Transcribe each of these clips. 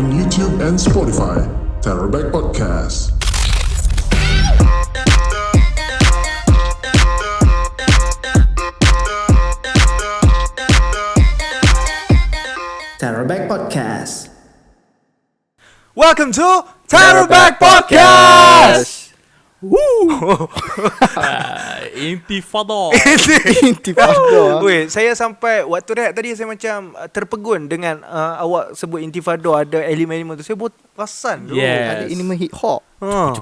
on YouTube and Spotify. Terrorback Podcast. Terrorback Podcast. Welcome to Terrorback Podcast. Intifada. Weh, saya sampai waktu rehat tadi saya macam terpegun dengan awak sebut intifada ada elemen-elemen tu. Saya buat perasan tu. Ada elemen hip hop. No.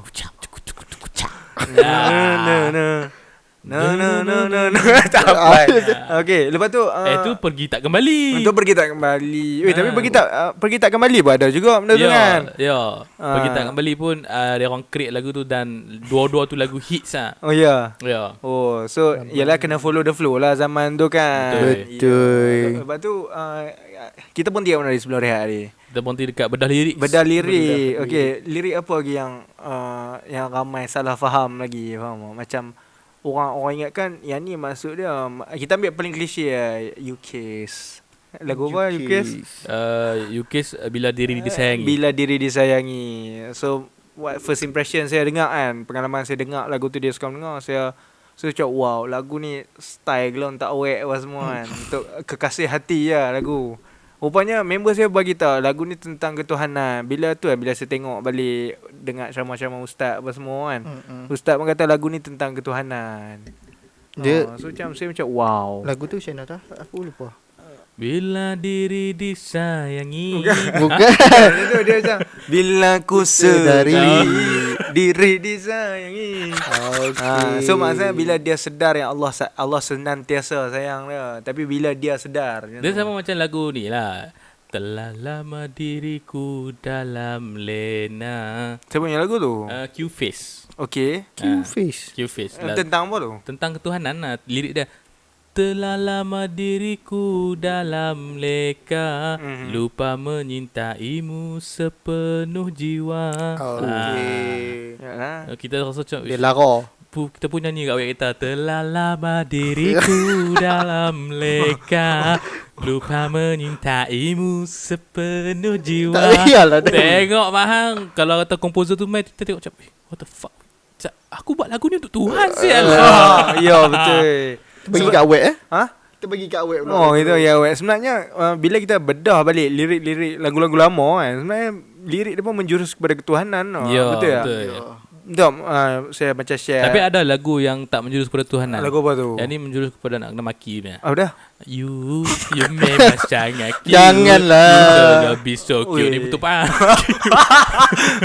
Tak apa. Okey, lepas tu Itu pergi tak kembali. untuk pergi tak kembali. Weh, tapi pergi tak kembali pun ada juga benda tu kan. Ya. Pergi tak kembali pun dia orang create lagu tu dan dua-dua tu lagu hits ah. Oh ya. Ya. Oh, so yalah kena follow the flow lah zaman tu kan. Betul. Lepas tu kita pun tiap hari sebelum rehat ni. Kita berhenti dekat bedah lirik. Bedah lirik. Okey, lirik apa lagi yang ramai salah faham lagi, faham tak? Macam orang ingatkan yang ni maksud dia kita ambil paling klise UKIS. Lagu apa UKIS? UKIS bila diri disayangi. Bila diri disayangi. So what first impression saya dengar kan, pengalaman saya dengar lagu tu dia suka dengar, saya cakap wow, lagu ni style gelon tak awet apa semua kan. Untuk kekasih hati lah lagu. Rupanya member saya bagi tahu lagu ni tentang ketuhanan. Bila saya tengok balik dengar ceramah-ceramah ustaz apa semua kan. Ustaz pun kata lagu ni tentang ketuhanan. Dia So macam saya macam wow. lagu tu macam mana dah? Aku lupa. Bila diri disayangi. Bukan. Itu dia macam bila ku sedari diri disayangi. So maksudnya bila dia sedar yang Allah senantiasa sayang dia. Tapi bila dia sedar Dia sama macam lagu ni lah. Telah lama diriku dalam lena. Siapa punya lagu tu? Q-Face. Okay. Q-Face. Q-Face. Tentang apa tu? Tentang ketuhanan lah. Lirik dia, telah lama diriku dalam leka, lupa menyintaimu sepenuh jiwa. Okay. Yalah. Kita rasa macam Dia lara. kita pun nyanyi kat web kita. Telah lama diriku dalam leka, lupa menyintaimu sepenuh jiwa. Tak real lah. Tengok Mahang, kalau kata komposer tu main, kita tengok macam what the fuck, aku buat lagu ni untuk Tuhan sial. Ya betul. Bagi kat web Ha? Kita bagi kat web pula. Oh itu ya weh. Sebenarnya bila kita bedah balik lirik-lirik lagu-lagu lama kan, sebenarnya lirik dia pun menjurus kepada ketuhanan. Ya, betul tak? betul. Betul. Saya macam share. Tapi ada lagu yang tak menjurus kepada Tuhan. lagu apa tu? Yang ni menjurus kepada nak kena maki punya. Oh dah. You memang sangat cute. Janganlah. You lebih so cute. Ui. Ni betul pak.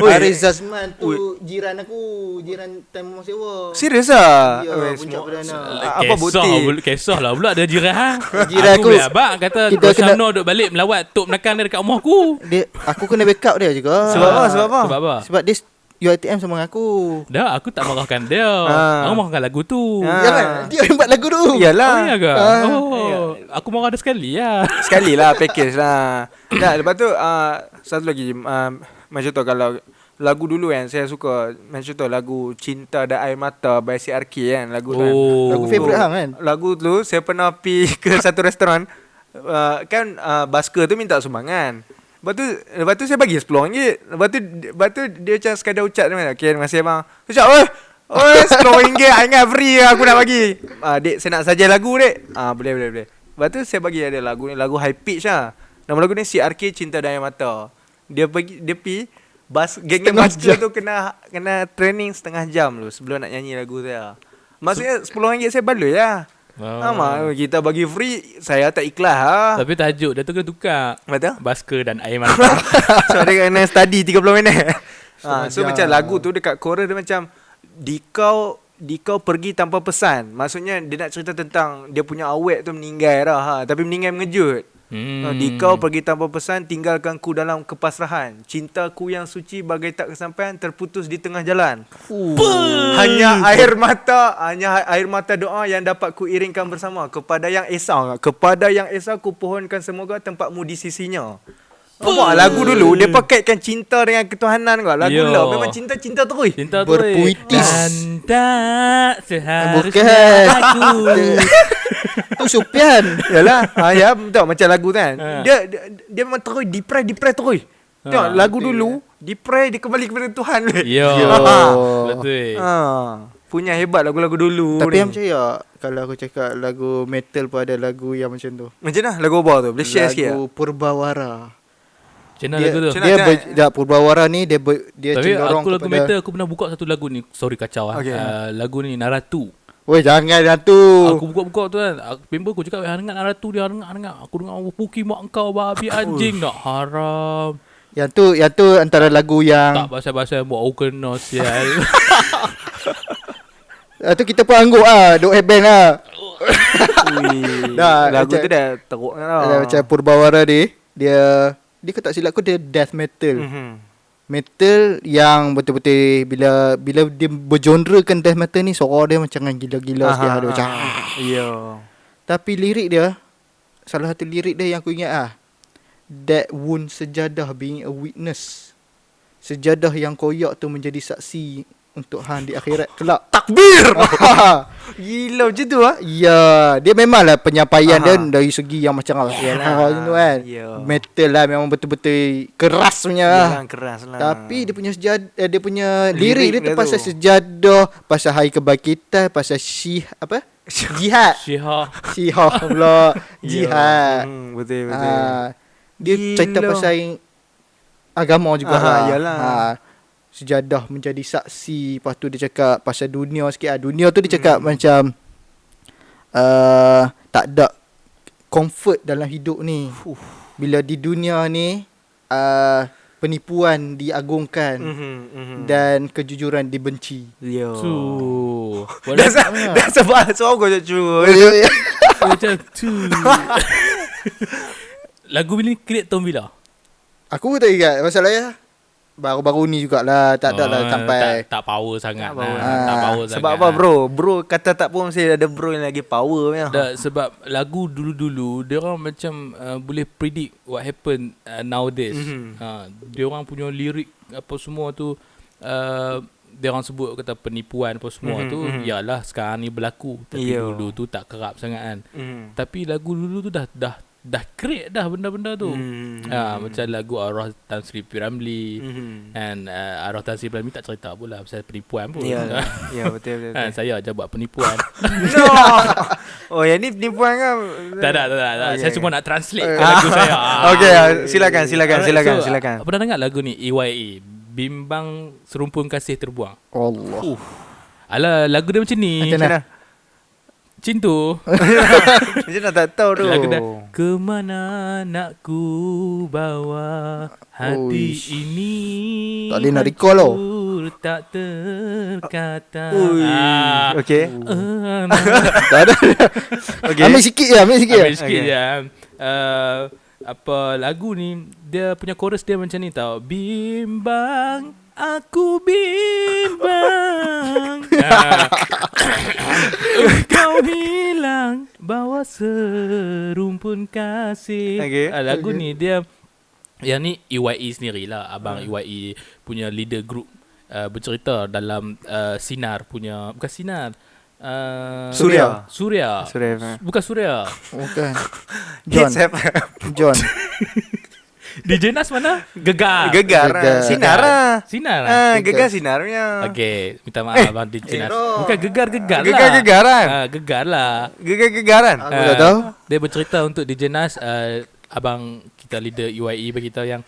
Haris Zazman tu jiran aku, jiran time rumah sewa. Serius ah? Ya, Weh, puncak semua- perdana. Apa bukti? Kisah lah pula dia jiran. Jiran aku aku- biar abang kata kita kena- Rosyamno duk balik melawat tok menekan dia dekat rumah aku. Aku kena backup dia juga. Sebab apa? Sebab apa? Sebab apa? Sebab dia UiTM sama dengan aku. Dah, aku tak marahkan dia. Ah. Aku marahkan lagu tu. Jangan, dia yang buat lagu tu. Oh, Iyalah. ya ke? Ah. Aku marah dia sekali lah. Sekali lah package lah. Nah, lepas tu satu lagi macam tu kalau lagu dulu kan saya suka macam tu lagu Cinta dan Air Mata by CRK kan lagu tu kan. Lagu favourite hang kan? Lagu tu saya pernah pergi ke satu restoran kan basker tu minta sumbangan. Lepas tu saya bagi RM10. Lepas tu dia macam sekadar ucap dia macam, okay, terima kasih abang. Ucap, oi RM10 I ingat free aku nak bagi. Dek saya nak saja lagu dek. Boleh. Lepas tu saya bagi ada lagu ni, lagu high pitch lah. Nama lagu ni CRK Cinta dan Air Mata. Dia pergi geng basker tu kena training setengah jam tu sebelum nak nyanyi lagu tu lah. Maksudnya RM10 saya baloi lah. Kita bagi free, saya tak ikhlas lah. Tapi tajuk dia tu kena tukar. Betul? Basker dan air mata. So dia kena study 30 minit. So jam. macam lagu tu dekat chorus dia macam Dikau pergi tanpa pesan. Maksudnya dia nak cerita tentang dia punya awet tu meninggal dah tapi meninggal mengejut. Dikau pergi tanpa pesan, tinggalkan ku dalam kepasrahan. Cintaku yang suci bagai tak kesampaian terputus di tengah jalan. Hanya air mata doa yang dapat ku iringkan bersama. Kepada yang esau ku pohonkan semoga tempatmu di sisinya. Nampak lagu dulu dia pakaikan cinta dengan ketuhanan kau. Lagu Yo. lah memang cinta terus. Cinta tu Berpuitis. Anda seharusnya Bukan. aku. Tu Supian. Yalah. Ya betul macam lagu tu kan. Dia memang terus depress terus. Tengok lagu dulu di-pray dia kembali kepada Tuhan. Yo. Yo. Betul. Punya hebat lagu-lagu dulu Tapi ni. yang percaya kalau aku cakap lagu metal pun ada lagu yang macam tu. Macam mana lagu apa tu? Boleh share sikit tak? Lagu Purbawara. Macam mana lagu tu? macam Dia Macam- Purbawara ni dia Tapi cenderung aku lagu kepada metal aku pernah buka satu lagu ni. Sorry kacau Okay. lagu ni Naratu. Weh jangan dah tu. Aku buka-buka tu kan. Member aku cakap dengar Naratu dia dengar. Aku dengar puki mak kau babi anjing nak haram. Yang tu antara lagu yang Tak pasal-pasal buat aku kena sial. tu kita pun angguk duk headbang Ui, Dah, lagu macam- tu dah teruk kan. Macam Purbawara dia kalau tak silap aku dia death metal. Metal yang betul-betul bila dia bergenrekan death metal ni suara dia macam gila-gila sikit ada macam. Ya. Tapi lirik dia salah satu lirik dia yang aku ingat that wound sejadah being a witness. Sejadah yang koyak tu menjadi saksi untuk hang di akhirat kelak. Takbir. Gila macam tu Ya, dia memanglah penyampaian dia dari segi yang macam Yalah. tu kan. Ya. Metal lah memang betul-betul keras punya. Yalah, keras lah. Tapi dia punya dia punya lirik dia dia tu pasal tu. sejadah, pasal hari kebangkitan, pasal jihad. Syihah. pula jihad. Betul. Dia Gila. cerita pasal agama juga yalah. Sejadah menjadi saksi. Lepas tu dia cakap pasal dunia sikit dunia tu dia cakap macam tak ada comfort dalam hidup ni. Bila di dunia ni penipuan diagungkan dan kejujuran dibenci. Ya. Tu. Dah sebab suara kau cu. Macam tu. Lagu ni create tahun bila? Aku pun tak ingat masalahnya. Baru-baru ni jugalah. Tak ada lah sampai tak power sangat. Tak power. Tak power Sebab sangat. apa bro? Bro kata tak pun mesti ada bro yang lagi power punya. Sebab lagu dulu-dulu dia orang macam boleh predict what happen nowadays. Dia orang punya lirik apa semua tu dia orang sebut kata penipuan apa semua tu yalah sekarang ni berlaku tapi dulu tu tak kerap sangat kan. Tapi lagu dulu tu dah create dah benda-benda tu. Macam lagu Arwah Tan Sri P. Ramlee and Arwah Tan Sri P. Ramlee tak cerita pula pasal penipuan pun. Ya, betul. Saya aja buat penipuan. No. Oh, yang ni penipuan kan? tak. Okay. Saya cuma nak translate lagu saya. Okay, silakan. Alright, Silakan. Pernah dengar lagu ni EYE Bimbang Serumpun Kasih Terbuang? Allah. Alah, lagu dia macam ni. Macam mana? Cintu. Macam mana tak tahu tu. Lagu dia Kemana nak ku bawa hati Uish. ini. Tak boleh nak recall tau. hancur tak terkata. Okay. Tak ada. Okay. Ambil sikit je. Ambil sikit Okay. je. Apa lagu ni dia punya chorus dia macam ni tau. Bimbang, aku bimbang. Kau hilang bawa serumpun kasih. Okay. Lagu ni dia yang ni EYE sendirilah. Abang EYE punya leader group bercerita dalam Sinar punya, bukan Sinar, Suria. Suria. Bukan Suria. Bukan. Hits John. FM. John. DJ Nas mana? Gegar. Gegar. Gegar. Sinar lah. Sinar lah. Gegar sinarnya. Okey, minta maaf abang DJ Nas. Bukan gegar-gegar lah. Gegar-gegaran. Gegar lah. Gegar-gegaran. Aku tak tahu. Dia bercerita untuk DJ Nas, abang kita leader EYE berkata yang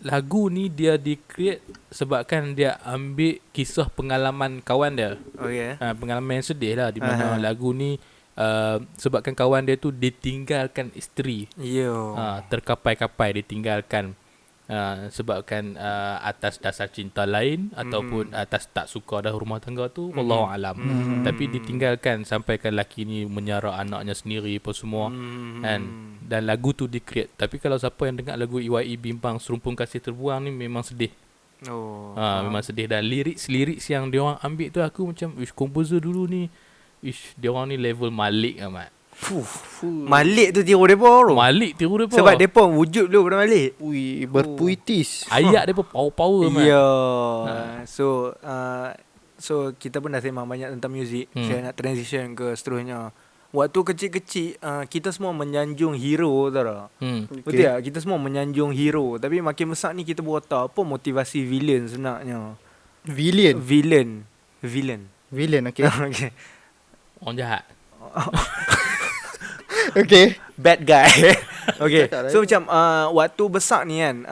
lagu ni dia di-create sebabkan dia ambil kisah pengalaman kawan dia. Okay. Pengalaman yang sedih lah, di mana lagu ni sebabkan kawan dia tu ditinggalkan isteri. Yo. Terkapai-kapai ditinggalkan sebabkan atas dasar cinta lain ataupun atas tak suka dah rumah tangga tu, wallahu alam. Tapi ditinggalkan sampai kan lelaki ni menyara anaknya sendiri apa semua. Dan lagu tu di-create. Tapi kalau siapa yang dengar lagu EYE Bimbang Serumpun Kasih Terbuang ni memang sedih. Oh. Memang sedih. Dan lirik yang dia orang ambil tu aku macam komposer dulu ni dia orang ni level Malik amat. Malik tu tiru depa bro. Malik tiru depa. Sebab depa wujud dulu pada Malik. Ui, berpuitis. ayat depa power amat. Ya. So kita pun dah sembang banyak tentang muzik. Saya nak transition ke seterusnya. waktu kecil-kecil kita semua menyanjung hero tau tak? Betul tak? Kita semua menyanjung hero. Tapi makin besar ni kita baru tahu apa motivasi villain sebenarnya. Villain, okay. Okay. Orang jahat. Okay. Bad guy. Okay. Cakap lah. So macam waktu besar ni kan,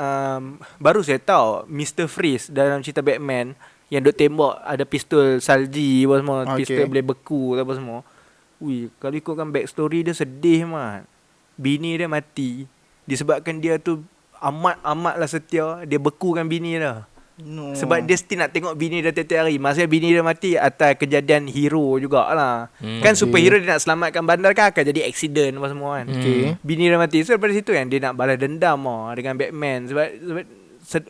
baru saya tahu Mr. Freeze dalam cerita Batman yang duk tembak ada pistol salji apa semua, Okay. pistol boleh beku apa semua. Ui, kalau ikutkan backstory dia sedih mat. Bini dia mati disebabkan dia tu amat-amatlah setia, dia bekukan bini dia. No. Sebab dia still nak tengok bini dia tiap-tiap hari. Maksudnya bini dia mati atas kejadian hero jugalah. Kan Okay. superhero dia nak selamatkan bandar kan akan jadi accident apa semua kan. Okay. Bini dia mati. So daripada situ kan dia nak balas dendam dengan Batman. Sebab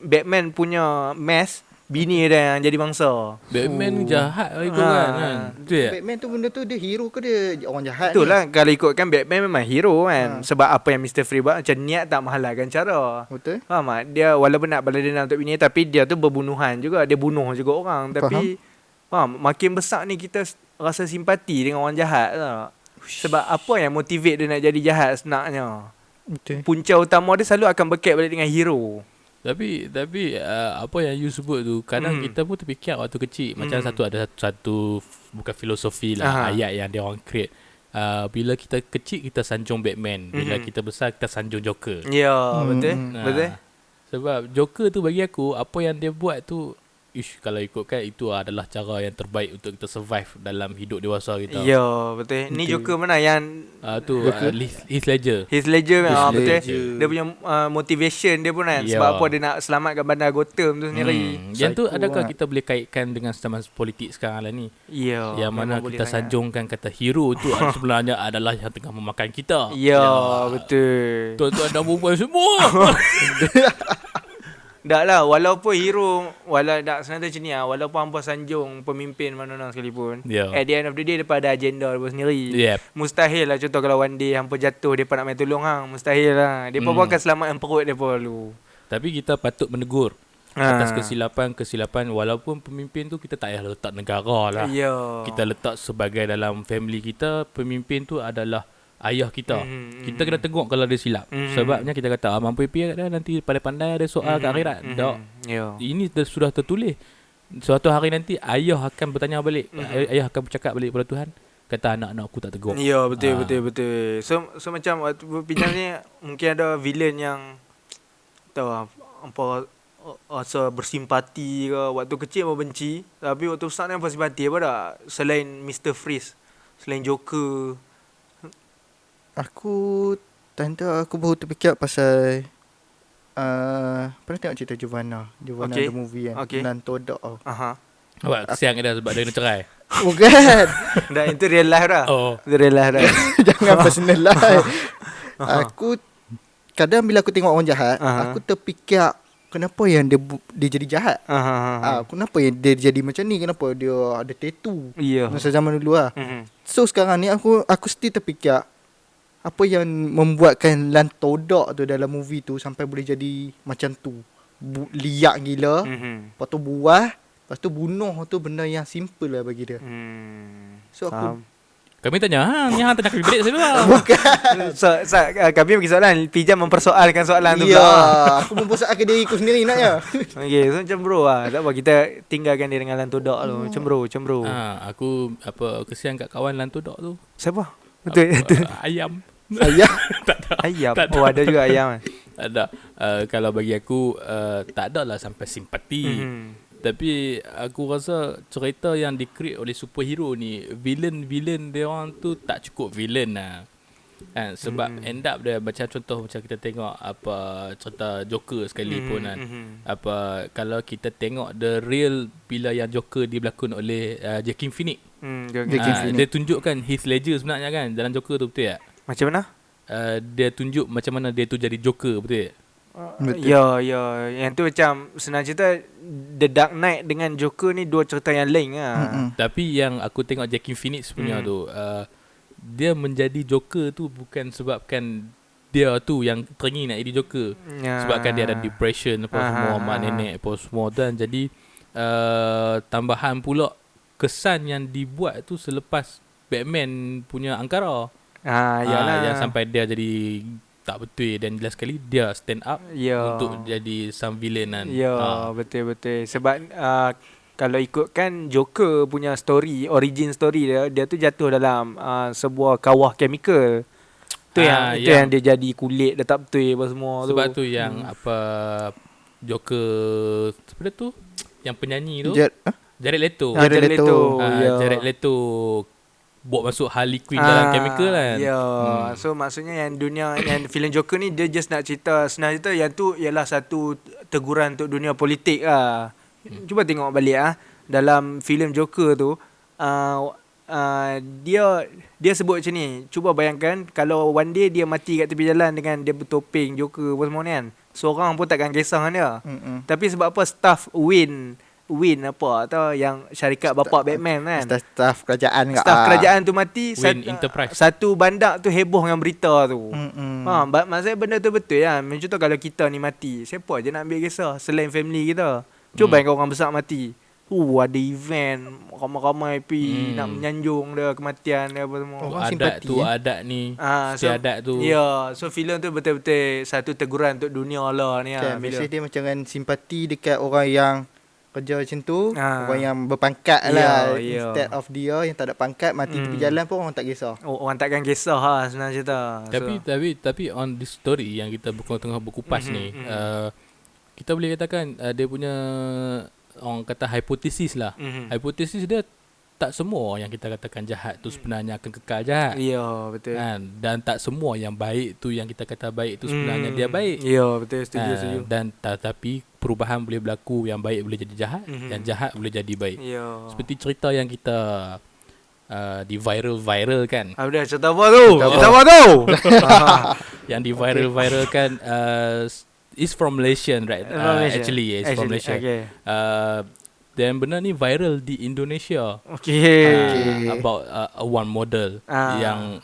Batman punya mess, bini dia yang jadi mangsa. Batman jahat lah ikut kan. Betul tak? Batman tu benda tu dia hero ke dia orang jahat Itulah kalau ikutkan Batman memang hero kan. Sebab apa yang Mr. Freeze buat macam niat tak menghalalkan cara. ni? Betul. Faham tak? Dia walaupun nak balas dendam untuk bini tapi dia tu berbunuhan juga. Dia bunuh juga orang. Tapi faham, makin besar ni kita rasa simpati dengan orang jahat tak? Sebab apa yang motivate dia nak jadi jahat sebenarnya? Betul. Punca utama dia selalu akan berkait balik dengan hero. Tapi apa yang you sebut tu kadang kita pun terfikir waktu kecil macam satu bukan filosofi lah, ayat yang dia orang create. Bila kita kecil kita sanjung Batman, bila kita besar kita sanjung Joker. Ya, betul. Betul. Sebab Joker tu bagi aku apa yang dia buat tu kalau ikutkan itu adalah cara yang terbaik untuk kita survive dalam hidup dewasa kita. Ya, betul. Ni Joker mana yang Heath Ledger. Heath Ledger memang betul. Ledger. Dia punya motivation dia pun kan. Ya. Sebab apa dia nak selamatkan bandar Gotham tu sendiri. Yang tu Psycho adakah lah. kita boleh kaitkan dengan zaman politik sekarang lah ni? Ya. Yang mana memang kita boleh sangat. sanjungkan kata hero tu sebenarnya adalah yang tengah memakan kita. Ya, betul. Tuan-tuan dan perempuan semua. Tak lah, walaupun hero, tak senang macam ni lah, walaupun hampa sanjung pemimpin mana-mana sekalipun, Ya. at the end of the day, dia ada agenda dia sendiri. Yep. Mustahil lah contoh kalau one day hampa jatuh, dia nak main tolong hang. Mustahil lah. Dia pun akan selamatkan perut dia pun dulu. Tapi kita patut menegur atas kesilapan walaupun pemimpin tu kita tak payah letak negara lah. Ya. Kita letak sebagai dalam family kita, pemimpin tu adalah ayah kita. Kita kena tengok kalau dia silap. Sebabnya kita kata abang pemimpin dah nanti pandai-pandai ada soal kat akhirat. Tak. Ya. Ini sudah tertulis. Suatu hari nanti ayah akan bertanya balik. Ayah akan bercakap balik kepada Tuhan. Kata anak-anak aku tak tegur. Ya, betul. So macam waktu berbincang ni mungkin ada villain yang tahu apa rasa bersimpati ke, waktu kecil membenci, tapi waktu besar ni apa simpati apa tak selain Mr. Freeze, selain Joker. Aku tanda aku baru terfikir pasal pernah tengok cerita Giovanna Okay. the movie kan. Okay. Nantodok tau. Aha. Awak kesian ke dia sebab dia kena cerai? Bukan. Dah itu real life dah. Oh. Itu real life dah. Jangan personal lah. Aku kadang bila aku tengok orang jahat, aku terfikir kenapa yang dia jadi jahat. Kenapa yang dia jadi macam ni? Kenapa dia ada tattoo? Ya. Masa zaman dulu lah. So sekarang ni aku still terfikir apa yang membuatkan Lantodok tu dalam movie tu sampai boleh jadi macam tu. Liak gila. Lepas tu buah. Lepas tu bunuh tu benda yang simple lah bagi dia. So aku Kami tanya, ni hang tanya kami balik saya lah. kami bagi soalan, Pijam mempersoalkan soalan tu ya, pula. aku mempersoalkan diriku sendiri nak ya. Okay, so macam bro lah. Tak apa, kita tinggalkan dia dengan Lantodok tu. Macam bro. Aku kesian kat kawan Lantodok tu. Siapa? Betul. Ayam. Ayah. Ayam. Oh, ada juga ayam. Ada. Kalau bagi aku tak ada lah sampai simpati. Tapi aku rasa cerita yang di-create oleh superhero ni, villain dia orang tu tak cukup villain lah. Sebab end up dia macam contoh macam kita tengok apa cerita Joker sekalipun kan. Apa kalau kita tengok the real bila yang Joker berlakon oleh Joaquin Phoenix. Dia tunjukkan Heath Ledger sebenarnya kan dalam Joker tu, betul tak? Macam mana? Dia tunjuk macam mana dia tu jadi Joker, betul tak? Ya. Yang tu macam senang cerita The Dark Knight dengan Joker ni dua cerita yang lain lah. Tapi yang aku tengok Joaquin Phoenix punya tu, dia menjadi Joker tu bukan sebabkan dia tu yang teringin nak jadi Joker. Sebabkan dia ada depression apa semua, mak nenek apa semua dan jadi tambahan pula kesan yang dibuat tu selepas Batman punya angkara. Yalah. Yang sampai dia jadi tak betul, dan jelas sekali dia stand up untuk jadi some villain kan. Betul. Sebab kalau ikutkan Joker punya story, origin story dia tu jatuh dalam sebuah kawah chemical. Tu yang dia jadi kulit dah tak betul apa semua tu. Sebab tu yang apa Joker sebenarnya tu yang penyanyi tu Jared Leto. Jared Leto buat masuk Harley Quinn dalam chemical kan. So maksudnya yang yang filem Joker ni dia just nak senang cerita yang tu ialah satu teguran untuk dunia politik lah. Cuba tengok balik dalam filem Joker tu dia sebut macam ni. Cuba bayangkan kalau one day dia mati kat tepi jalan dengan dia bertopeng Joker apa semua ni kan. Seorang pun takkan kisah dia. Tapi sebab apa staff Win apa atau yang syarikat bapak Batman kan. Staff kerajaan kerajaan tu mati. Win Enterprise. Satu bandak tu heboh dengan berita tu. Maksudnya benda tu betul kan. Macam tu kalau kita ni mati, siapa je nak ambil kisah selain family kita. Cuba bayangkan orang besar mati. Ada event ramai-ramai nak menyanjung dia kematian dia apa semua. Orang adat simpati, tu adat ni. Adat tu. So filem tu betul-betul satu teguran untuk dunia lah ni kan, biasa dia macam kan simpati dekat orang yang kerja macam tu, orang yang berpangkat lah. Instead of dia yang tak ada pangkat mati tepi jalan pun orang tak kisah. Orang takkan kisah sebenarnya cerita. Tapi on this story yang kita tengah berkupas ni, kita boleh katakan dia punya orang kata hipotesis lah. Hipotesis dia tak semua yang kita katakan jahat tu sebenarnya akan kekal jahat. Ya, betul. Dan tak semua yang baik tu yang kita kata baik tu sebenarnya dia baik. Ya, betul, setuju. Dan tapi perubahan boleh berlaku, yang baik boleh jadi jahat, yang jahat boleh jadi baik. Seperti cerita yang kita di viral kan. Ada cerita apa tu? Yang di viral kan is from Malaysian, right? Actually is from Malaysia. Okay. Dan benda ni viral di Indonesia. About one model yang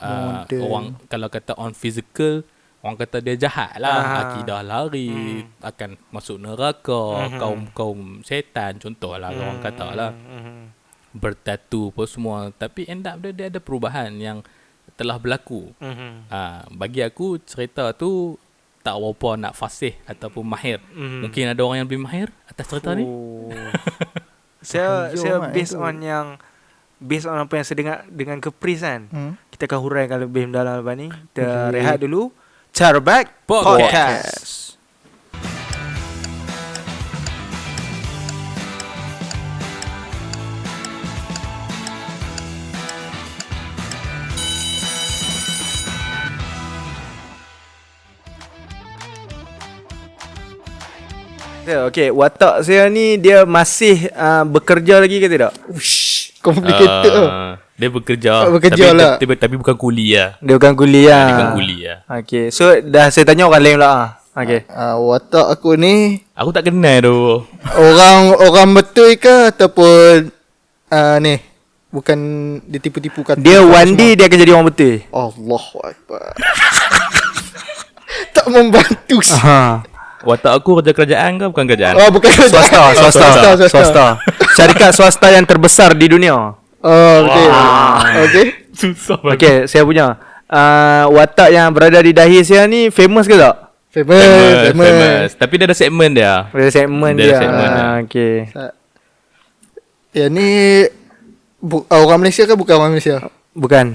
orang kalau kata on physical, orang kata dia jahat lah, akidah lari, akan masuk neraka, kaum setan contohlah orang kata lah. Bertatu apa semua, tapi end up dia ada perubahan yang telah berlaku. Bagi aku cerita tu tak berapa nak fasih ataupun mahir. Mungkin ada orang yang lebih mahir atas cerita ni. Saya based on apa yang saya dengar dengan Kepris kan. Kita akan huraikan lebih mendalam lepas ni. Kita rehat dulu. Charback Podcast. Okay, watak saya ni dia masih bekerja lagi ke tidak? Complicated Dia bekerja tapi, lah. Tapi bukan kuli lah. Dia bukan kuli lah. Dia bukan kuli lah. Okay, so dah saya tanya orang lain lah. Okay. Watak aku ni, aku tak kenal tu. Orang betul ke ataupun ni bukan dia tipu-tipu kata. Dia one day dia akan jadi orang betul. Allahuakbar. Tak membantu. Watak aku kerja kerajaan ke bukan kerajaan? Bukan Swasta. Syarikat swasta yang terbesar di dunia. Okay. Susah. Okay, saya punya watak yang berada di dahi saya ni famous ke tak? Famous. Tapi dia ada segmen dia. Okay. Yang ni orang Malaysia ke bukan orang Malaysia? Bukan.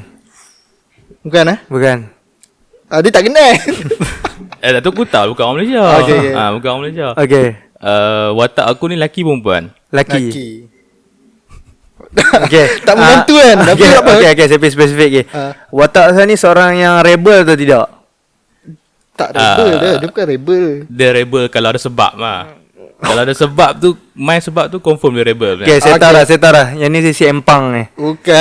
Bukan. Dia tak kenal. Dah tu aku tahu bukan orang Malaysia. Okay. Bukan orang Malaysia. Okay. Watak aku ni lelaki perempuan? Lelaki. Okay. Tak menentu kan. Tapi apa? Okay, saya pergi spesifik okay. Watak saya ni seorang yang rebel atau tidak? Tak rebel dia bukan rebel. Dia rebel kalau ada sebab lah. Kalau ada sebab tu, main sebab tu confirm dia rebel. Okay, saya tahu lah. Yang ni si Empang ni. Bukan.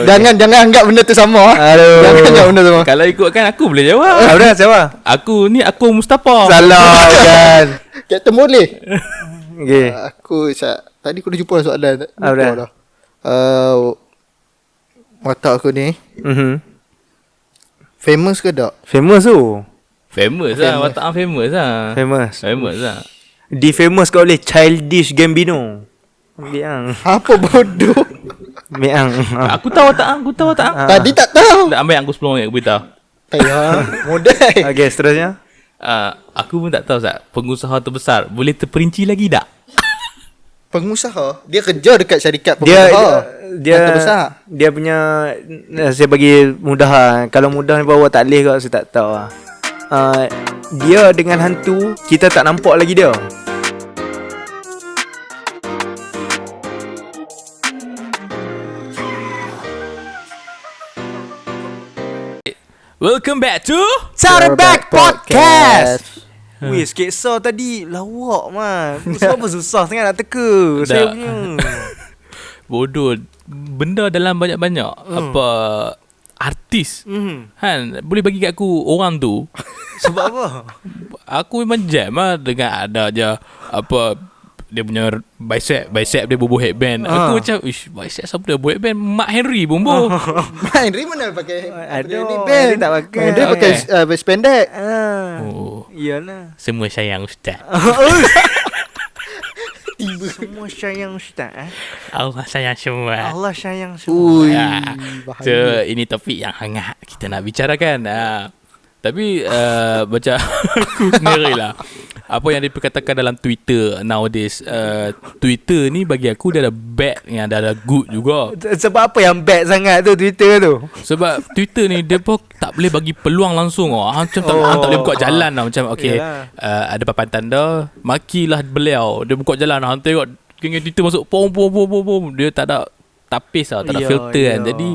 Jangan anggap benda tu sama. Jangan anggap benda tu sama. Kalau ikutkan aku boleh jawab. Apa siapa? Aku Mustafa. Salah kan. Captain boleh. Okay. Aku tadi aku dah jumpa soalan. Dah. Watak aku ni famous ke tak? Famous tu. Famous lah. Watak famous lah. Famous lah. Di famous kau oleh Childish Gambino. Ambil yang apa bodoh. Meang. Aku tahu tak? Tadi tak tahu. Nak ambil aku RM10 beritahu. Ya, modal. Okay, seterusnya. Aku pun tak tahu tak. Pengusaha terbesar boleh terperinci lagi tak? Pengusaha, dia kerja dekat syarikat Dia pengusaha. dia yang terbesar. dia punya saya bagi mudah lah. Kalau mudah ni bawa tak boleh kot, saya tak tahu lah. Dia dengan hantu, kita tak nampak lagi dia. Welcome back to Terback Podcast. Wih, sketsa tadi lawak man. Sebab apa susah sangat nak teka saya Tak. punya. bodoh. Benda dalam banyak-banyak apa artis kan boleh bagi kat aku orang tu. Sebab apa? Aku memang jam lah dengan ada je apa dia punya bicep dia bobo headband. Aku macam ish, bicep siapa dia bobo headband? Mak Henry bombo. Henry mana pakai Aduh, ni band. Henry tak pakai. Henry pakai best pendek. Oh, Iyalah. semua sayang ustaz. Semua sayang ustaz. Allah sayang semua. Allah sayang semua. Ui, So, ini topik yang hangat kita nak bicarakan. Tapi macam aku sendiri lah, apa yang diperkatakan dalam Twitter nowadays, Twitter ni bagi aku dia ada bad yang ada good juga. Sebab apa yang bad sangat tu Twitter tu? Sebab Twitter ni dia pun tak boleh bagi peluang langsung. Macam tak boleh buka jalan lah. Macam okay, ada papan tanda, makilah beliau. Dia buka jalan lah. Tengok geng Twitter masuk pom. Dia tak ada tapis lah, tak ada filter kan. Jadi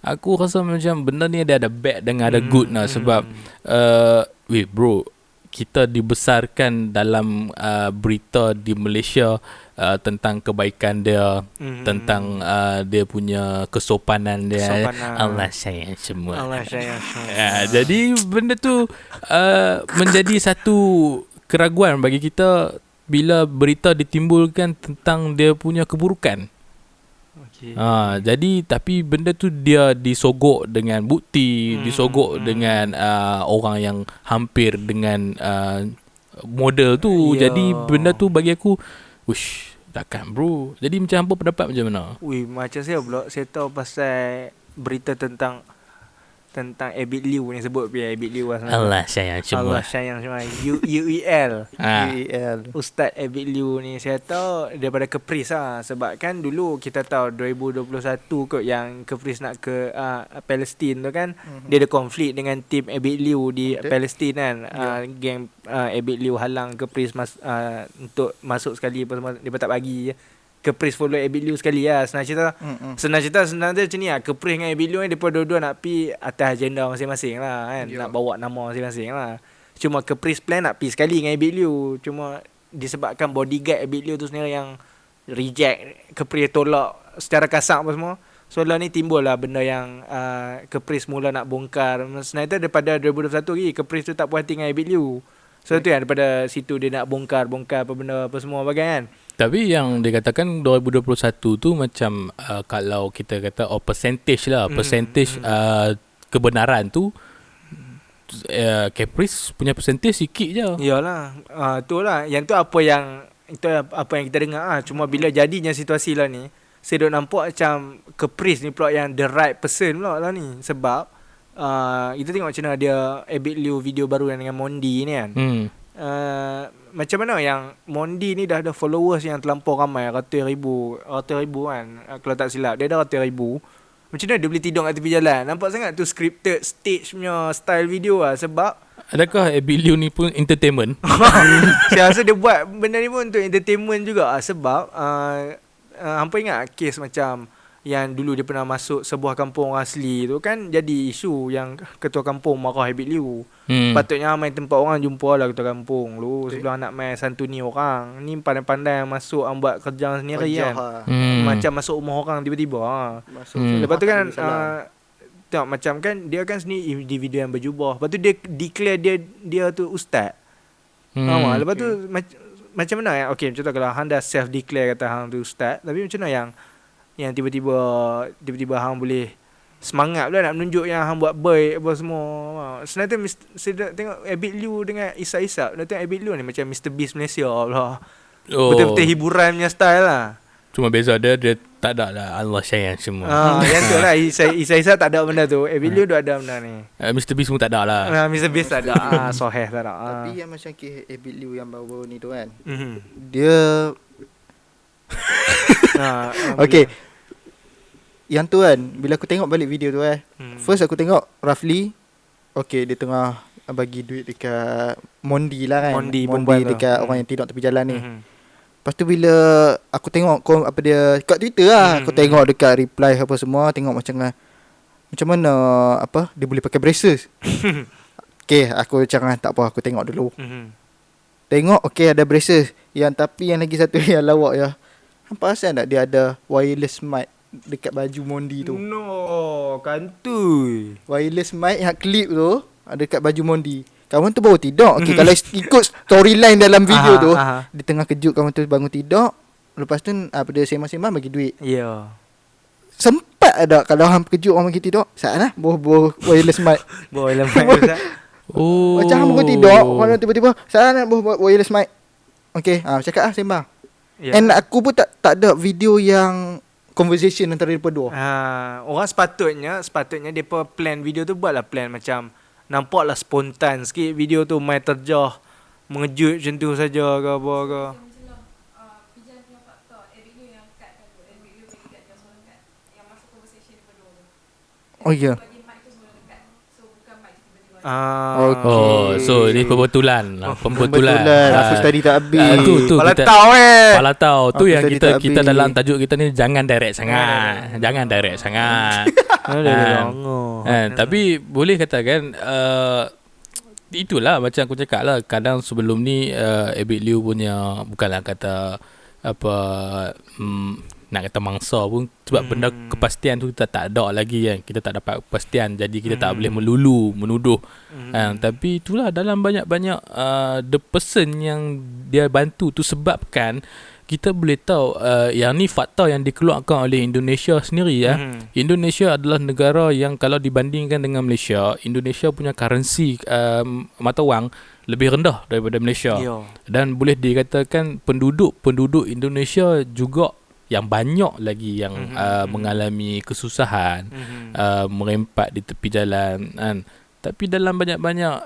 aku rasa macam benda ni ada bad dengan ada good lah. Sebab wait bro, kita dibesarkan dalam berita di Malaysia tentang kebaikan dia, tentang dia punya kesopanan dia. Allah sayang semua. Allah sayang semua. Jadi benda tu menjadi satu keraguan bagi kita bila berita ditimbulkan tentang dia punya keburukan. Jadi tapi benda tu dia disogok dengan bukti, disogok dengan orang yang hampir dengan model tu. Jadi benda tu bagi aku, ush, takkan bro. Jadi macam apa pendapat macam mana? Ui, macam saya pula, saya tahu pasal berita tentang Abid Liu ni, sebut biar Abid Liu lah. Allah sayang semua. Allah sayang semua. UEL. UEL. Ustaz Abid Liu ni saya tahu daripada Kepris lah. Sebab kan dulu kita tahu 2021 kot yang Kepris nak ke Palestin tu kan. Dia ada konflik dengan tim Abid Liu di Palestin kan. Geng Abid Liu halang Kepris untuk masuk sekali apa semua, dia tak bagi je. Kepris follow Abid Liu sekali lah. Senang cerita macam ni lah. Kepris dengan Abid Liu ni mereka dua-dua nak pergi atas agenda masing-masing lah kan. Nak bawa nama masing-masing lah. Cuma Kepris plan nak pergi sekali dengan Abid Liu. Cuma disebabkan bodyguard Abid Liu tu sendiri yang reject, Kepris tolak secara kasar apa semua. So lah ni timbul lah benda yang Kepris mula nak bongkar. Sebenarnya daripada 2021 lagi Kepris tu tak puas hati dengan Abid Liu. So tu yang daripada situ dia nak bongkar apa benda apa semua bagai kan. Tapi yang dikatakan 2021 tu macam kalau kita kata percentage lah, percentage kebenaran tu Caprice punya percentage sikit je. Iyalah. Tu lah. Yang tu apa yang kita dengar Cuma bila jadinya situasi lah ni, saya duk nampak macam Caprice ni pula yang the right person pula lah ni. Sebab kita tengok macam mana dia Abid Liu video baru yang dengan Mondi ni kan. Macam mana yang Mondi ni dah ada followers yang terlampau ramai, ratus ribu kan, kalau tak silap dia dah ratus ribu. Macam mana dia boleh tidur kat tepi jalan? Nampak sangat tu scripted stage punya style video lah. Sebab adakah Abid Liu ni pun entertainment? saya rasa dia buat benda ni pun untuk entertainment juga lah. Sebab hampa ingat kes macam yang dulu dia pernah masuk sebuah kampung asli tu kan, jadi isu yang ketua kampung marah Abid Liu. Patutnya main tempat orang jumpa lah ketua kampung lu. Sebelum nak main santuni orang. Ni pandai-pandai masuk buat kerja sendiri kan. Macam masuk rumah orang tiba-tiba. Lepas tu kan tengok macam kan dia kan sendiri individu yang berjubah. Lepas tu dia declare dia tu ustaz. Lepas tu macam mana ya? Okay, macam tu kalau hang dah self declare kata hang tu ustaz, tapi macam mana yang tiba-tiba hang boleh semangat pula nak menunjuk yang hang buat baik apa semua. Sebenarnya saya tengok Abid Liu dengan Isak-Isak. Dia tengok Abid Liu ni macam Mr. Beast Malaysia pula. Betul-betul hiburan punya style lah. Cuma beza dia tak ada lah Allah sayang semua. Yang tu lah Isa tak ada benda tu. Liu tu ada benda ni. Mr. Beast pun tak ada lah. Mr. Beast tak ada. Soheh tak ada. Tapi yang macam Abid Liu yang baru-baru ni tu kan, Mhm. dia okay. Yang tu kan, bila aku tengok balik video tu first aku tengok roughly, okay, dia tengah bagi duit dekat Mondi lah kan. Mondi perempuan tu. dekat orang yang tidur tepi jalan ni. Mhm. Lepas tu bila aku tengok apa dia kat Twitter lah, aku tengok dekat reply apa semua, tengok macam mana apa dia boleh pakai braces. Okay, aku macam tak apa, aku tengok dulu. Mhm. Tengok okay ada braces. Tapi yang lagi satu yang lawak ya. Hampa asal tak dia ada wireless mic dekat baju Mondi tu. No, kantui. Wireless mic yang clip tu ada dekat baju Mondi. Kawan tu baru tidur. Okay, kalau ikut storyline dalam video tu, dia tengah kejut kawan tu bangun tidur. Lepas tu apa dia sembang-sembang bagi duit. Ya. Sempat ada kalau hang kejut orang bagi tidur. Saatlah boh wireless mic. Boleh lemak. Oh. Macam hang bangun tidur, orang tiba-tiba saatlah boh wireless mic. Okay, cakap sembang. Ya. And aku pun tak ada video yang conversation antara mereka dua. Orang sepatutnya depa plan video tu buatlah plan macam nampaklah spontan sikit video tu, main terjah mengejut macam tu saja ke apa ke. Pijan punya faktor Abid Liu yang cut kan tu. Abid Liu bagi kat dia seorang kat yang masuk conversation berdua tu. Oh ya. Bagi mic tu sebelum dekat. So bukan mic tu tiba-tiba. Okay. Oh, so ni pembetulan. Pembetulan. Aku study tak habis. Tu Kepala kita tahu Kepala tahu. Tu Aku yang tadi kita tak kita habis. dalam tajuk kita ni jangan direct sangat. Jangan direct sangat. Tapi boleh katakan itulah macam aku cakap lah, kadang sebelum ni Abid Liu punya bukanlah kata apa nak kata mangsa pun sebab benda kepastian tu kita tak ada lagi kan, kita tak dapat kepastian, jadi kita tak boleh melulu menuduh tapi itulah dalam banyak-banyak the person yang dia bantu tu sebabkan kita boleh tahu yang ni fakta yang dikeluarkan oleh Indonesia sendiri Indonesia adalah negara yang kalau dibandingkan dengan Malaysia, Indonesia punya currency mata wang lebih rendah daripada Malaysia. Dan boleh dikatakan penduduk Indonesia juga yang banyak lagi yang mengalami kesusahan, merempat di tepi jalan kan. Tapi dalam banyak-banyak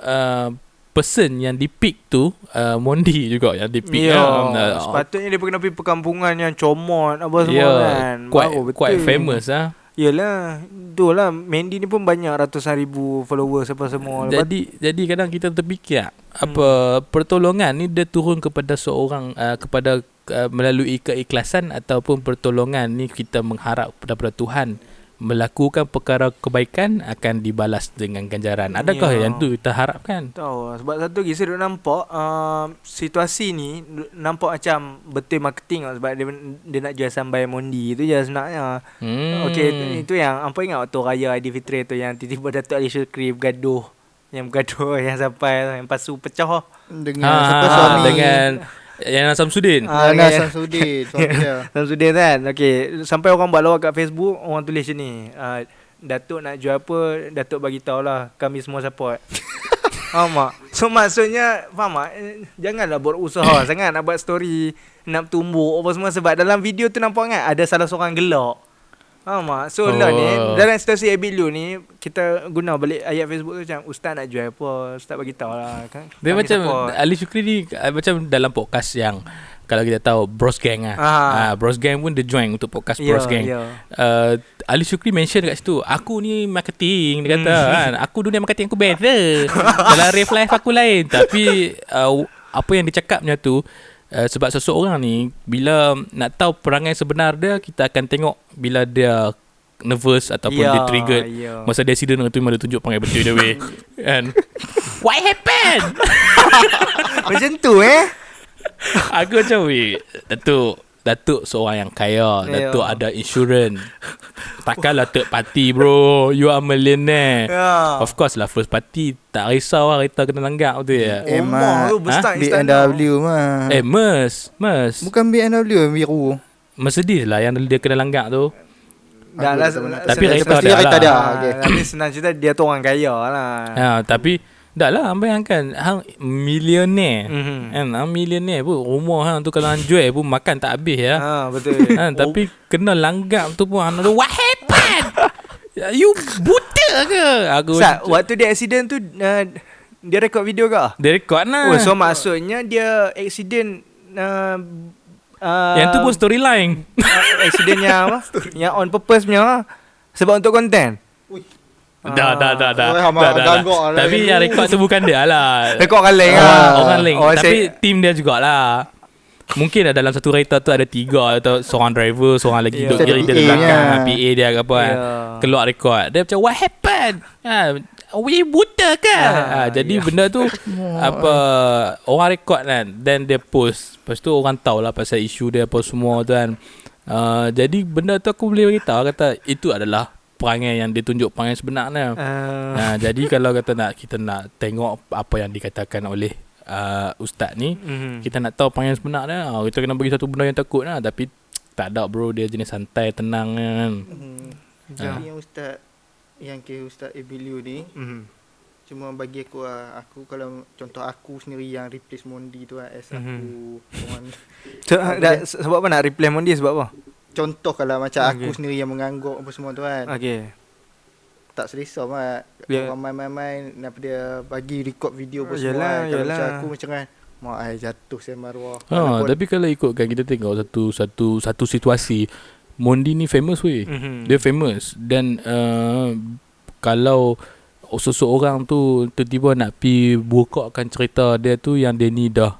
person yang dipick tu Mondi juga yang dipick sepatutnya dia kena pergi perkampungan yang comot apa semua kan. Quite famous Yelah, itulah Mandy ni pun banyak ratusan ribu followers apa semua. Jadi kadang kita terfikir apa pertolongan ni dia turun kepada seorang kepada melalui keikhlasan ataupun pertolongan ni kita mengharap daripada Tuhan melakukan perkara kebaikan akan dibalas dengan ganjaran. Adakah yang tu kita harapkan? Tahu sebab satu lagi saya duk nampak situasi ni nampak macam betul marketing lah, sebab dia nak jual sambai Mondi tu je sebenarnya. Okey, itu yang apa ingat waktu raya Aidilfitri tu yang tiba-tiba Datuk Ali Syukri bergaduh yang sampai yang pasu pecah Dengan siapa suami dengan Yana Samsudin. Samsudin suami dia. Samsudin kan. Okey, sampai orang buat lawak kat Facebook, orang tulis macam ni. Datuk nak jual apa, Datuk bagi tahulah, kami semua support. Faham tak? So maksudnya faham tak? Janganlah buat usaha sangat nak buat story, nak tumbuk apa semua, sebab dalam video tu nampak kan ada salah seorang gelak. Faham tak? So lah ni dalam situasi Abid Liu ni kita guna balik ayat Facebook tu macam ustaz nak jual apa, ustaz bagi tahulah kan. Dia macam support. Ali Syukri ni macam dalam podcast yang kalau kita tahu Bros Gang Bros Gang pun dia join untuk podcast Bros Gang. Ali Syukri mention kat situ, aku ni marketing, dia kata kan, aku dunia marketing aku better. Dalam real life aku lain. Tapi apa yang dia cakapnya tu sebab seseorang ni bila nak tahu perangai sebenar dia, kita akan tengok bila dia nervous ataupun dia triggered. Masa dia accident tu memang dia tunjuk perangai betul dia weh. Kan? What happened? Macam tu Aku macam weh, Datuk seorang yang kaya, Datuk ada insurans. Takkanlah third party bro, you are millionaire. Of course lah first party, tak risau lah kereta kena langgak betul ya. BMW mah. Merc. Bukan BMW biru. Mercedes lah yang dia kena langgak tu. Dah lah, tapi kereta dia. Tapi senang cerita dia tu orang kaya lah. Tapi Dah lah bayangkan hang millionaire. Mhm. Kan hang millionaire pun rumah hang tu kalau hang jual pun makan tak habis ya. Betul. Tapi kena langgap tu pun hang what happened? You buta ke? Aku Sat, waktu dia accident tu dia rekod video ke? dia rekod lah. Oh, so maksudnya dia accident yang tu pun storyline. accidentnya apa? Yang on purpose punya sebab untuk konten. Dah. Oh, ganggu lah. Tapi yang rekod tu bukan dia lah. Rekod kaleng Orang lain. Oh, Tapi team dia jugalah. Mungkin dalam satu kereta tu ada 3 atau seorang driver, seorang lagi duduk kiri dia di belakang, PA dia ke apa kan. Keluar rekod. Dia macam what happened? We buta ke? Jadi benda tu apa orang rekod kan, then dia post. Lepas tu orang tahulah pasal isu dia apa semua tu kan. Jadi benda tu aku boleh beritahu kata itu adalah perangai yang ditunjuk perangai sebenarnya. Jadi kalau kata kita nak tengok apa yang dikatakan oleh ustaz ni, kita nak tahu perangai sebenarnya, kita kena bagi satu benda yang takut lah. Tapi tak ada bro, dia jenis santai, tenang kan. Jadi yang ustaz Ustaz Abilio ni, cuma bagi aku kalau contoh aku sendiri yang replace Mondi tu as aku orang sebab apa nak replay Mondi sebab apa? contoh kalau macam aku sendiri yang mengangguk apa semua tu kan. Tak selesa mat. Orang main-main kenapa dia bagi record video apa semua kan. Kalau macam aku macam kan mak ai jatuh saya maruah. Tapi kalau ikutkan kita tengok satu situasi, Mondi ni famous weh. Dia famous dan kalau seseorang tu tiba-tiba nak pi bukakan cerita dia tu yang dia ni dah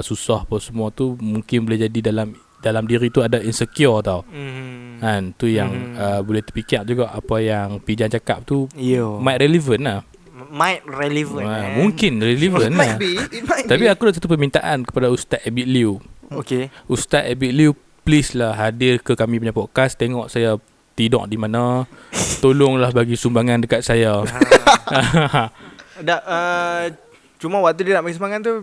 susah apa semua tu, mungkin boleh jadi dalam diri tu ada insecure tau. Kan tu yang boleh terfikir juga apa yang Pijan cakap tu might relevant lah. Mungkin relevant lah. Tapi aku ada satu permintaan kepada Ustaz Abid Liu. Ustaz Abid Liu, please lah hadir ke kami punya podcast. Tengok saya tidur di mana, tolonglah bagi sumbangan dekat saya. Cuma waktu dia nak bagi sumbangan tu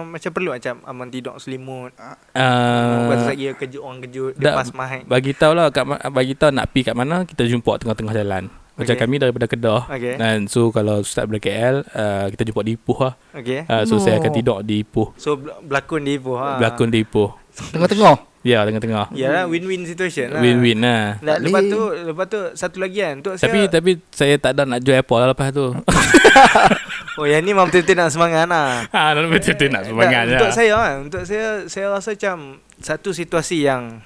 macam perlu macam aman tidur selimut. Lepas lagi orang kejut dia pas mic. Bagi tahu lah bagi tahu nak pi kat mana, kita jumpa tengah-tengah jalan. Macam kami daripada Kedah. Dan so kalau start dari KL, kita jumpa di Ipoh lah. So saya akan tidur di Ipoh. So berlakon di Ipoh lah. Berlakon di Ipoh. Tengah-tengah. Ya, tengah-tengah. Yalah, win-win situation lah. Win-win lah. Lepas tu satu lagi kan untuk saya. Tapi saya tak ada nak jual Apple lah lepas tu. Oh, yang ni memang betul-betul nak semangat lah. Betul-betul nak semangat lah. Untuk saya rasa macam satu situasi yang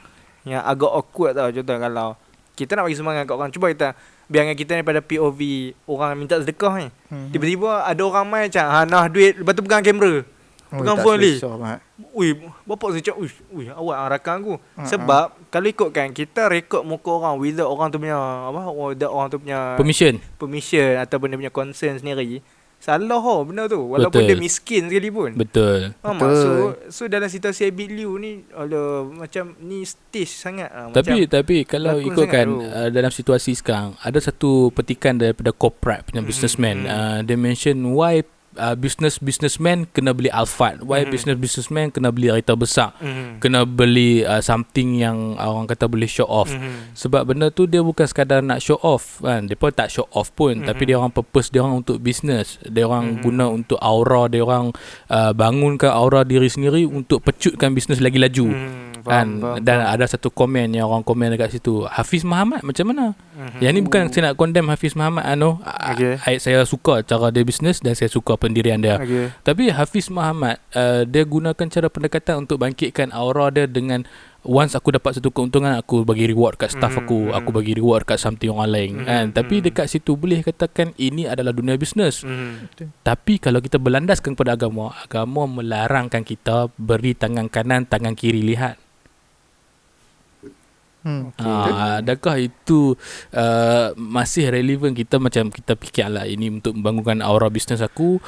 agak awkward tau. Contoh kalau kita nak bagi semangat kat orang, cuba kita biarkan kita daripada POV orang minta sedekah ni. Tiba-tiba ada orang main macam nah duit, lepas tu pegang kamera. Pegang phone ni. Ui, bapak saya cakap, ui, awak rakan aku. Sebab kalau ikutkan kita rekod muka orang without orang tu punya without orang tu punya permission ataupun dia punya concern sendiri. Salah benda tu walaupun dia miskin sekalipun. Betul. So dalam situasi Abid Liu ni macam ni stage sangat tapi kalau ikutkan dalam situasi sekarang ada satu petikan daripada corporate punya businessman. They mention why businessman kena beli Alphard, why businessman kena beli kereta besar, kena beli something yang orang kata boleh show off. Sebab benda tu dia bukan sekadar nak show off kan, dia pun tak show off pun, tapi dia orang purpose dia orang untuk business, dia orang guna untuk aura dia orang, bangunkan aura diri sendiri untuk pecutkan bisnes lagi laju. Dan ada satu komen yang orang komen dekat situ, Hafiz Muhammad macam mana? Yang ni bukan saya nak condemn Hafiz Muhammad saya suka cara dia bisnes dan saya suka pendirian dia. Tapi Hafiz Muhammad dia gunakan cara pendekatan untuk bangkitkan aura dia dengan once aku dapat satu keuntungan, aku bagi reward kat staff aku bagi reward kat something orang lain kan. Tapi dekat situ boleh katakan ini adalah dunia bisnes. Tapi kalau kita berlandaskan kepada agama melarangkan kita beri tangan kanan tangan kiri lihat. Adakah itu masih relevan? Kita macam kita fikirlah ini untuk membangunkan aura bisnes aku,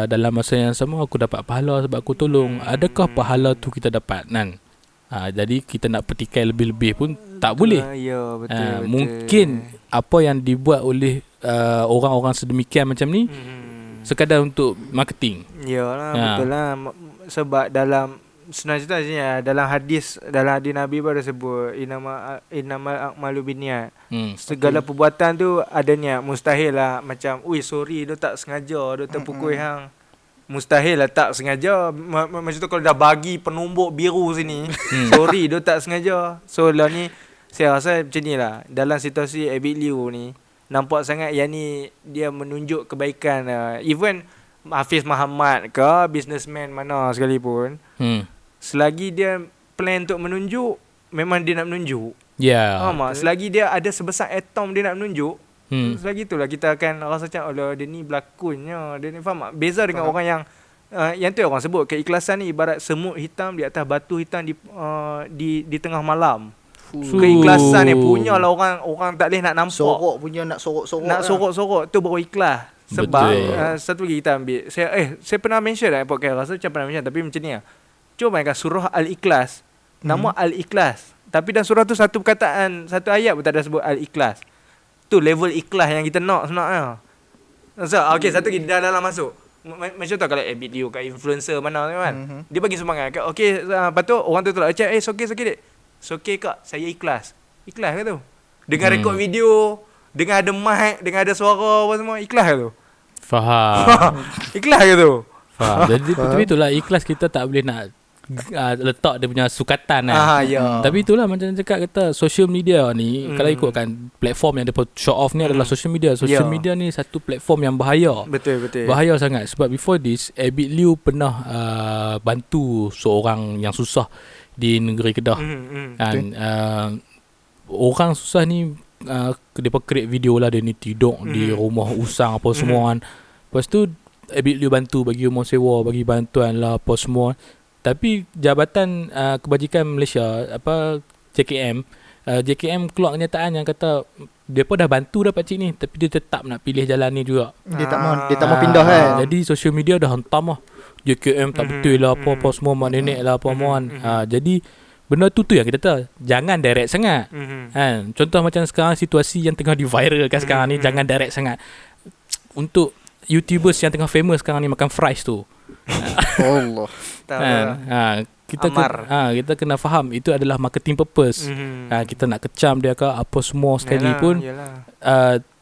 dalam masa yang sama aku dapat pahala sebab aku tolong. Adakah pahala tu kita dapat kan? Jadi kita nak petikai lebih-lebih pun tak boleh. Betul. Mungkin apa yang dibuat oleh orang-orang sedemikian macam ni sekadar untuk marketing. Betul lah. Sebab senang cerita je dalam hadis Nabi pun ada sebut innamal a'malu binniyat. Segala perbuatan tu ada niat. Mustahil lah macam sorry dia tak sengaja dia terpukul hang. Mustahil lah tak sengaja. Macam tu kalau dah bagi penumbuk biru sini, sorry dia tak sengaja. So lah ni saya rasa macam ni lah. Dalam situasi Abid Liu ni nampak sangat yang ni dia menunjuk kebaikan. Even Hafiz Muhammad ke businessman mana sekalipun, selagi dia plan untuk menunjuk, memang dia nak menunjuk. Faham tak? Selagi dia ada sebesar atom dia nak menunjuk, selagi itulah kita akan rasa macam dia ni berlakonnya, dia ni faham tak? Beza dengan orang yang tu orang sebut keikhlasan ni ibarat semut hitam di atas batu hitam di tengah malam. Keikhlasan ni punyalah orang tak boleh nak nampak. Sorok punya nak sorok-sorok. Nak sorok-sorok tu baru ikhlas. Sebab satu lagi kita ambil. Saya pernah mention lah podcast, rasa macam pernah mention tapi macam ni lah. Cuba bayangkan surah Al-Ikhlas. Nama Al-Ikhlas. Tapi dalam surah tu satu perkataan, satu ayat pun tak ada sebut Al-Ikhlas. Tu level ikhlas yang kita nak sebenarnya. Okay, satu lagi dah dalam masuk. Macam tu kalau Abid Liu kat influencer mana kan. Dia bagi semangat. Okay, lepas tu orang tu telah cakap, it's okay dek. It's okay kak, saya ikhlas. Ikhlas ke tu? Dengan rekod video, dengan ada mic, dengan ada suara apa semua, ikhlas ke tu? Faham. Ikhlas ke tu? Faham. Jadi tapi itulah ikhlas, kita tak boleh nak letak dia punya sukatan kan. Ya. Tapi itulah macam cakap kata social media ni kalau ikutkan platform yang dia show off ni adalah social media. Social media ni satu platform yang bahaya. Betul. Bahaya sangat sebab before this Abid Liu pernah bantu seorang yang susah di negeri Kedah. Dan orang susah ni dia create video lah, dia ni tidur di rumah usang apa semua kan. Lepas tu Abid Liu bantu bagi rumah sewa, bagi bantuan lah apa semua. Tapi Jabatan Kebajikan Malaysia JKM keluar kenyataan yang kata dia pun dah bantu dah pakcik ni, tapi dia tetap nak pilih jalan ni juga. Dia tak mau pindah kan. Jadi social media dah hentam lah. JKM tak betul lah apa semua, mak nenek lah apa semua kan. Jadi benda tu yang kita tahu, jangan direct sangat. Kan? Contoh macam sekarang situasi yang tengah di-viralkan sekarang ni, jangan direct sangat. Untuk YouTubers yang tengah famous sekarang ni makan fries tu. Allah. Kita kena faham itu adalah marketing purpose. Kita nak kecam dia ke apa semua sekali pun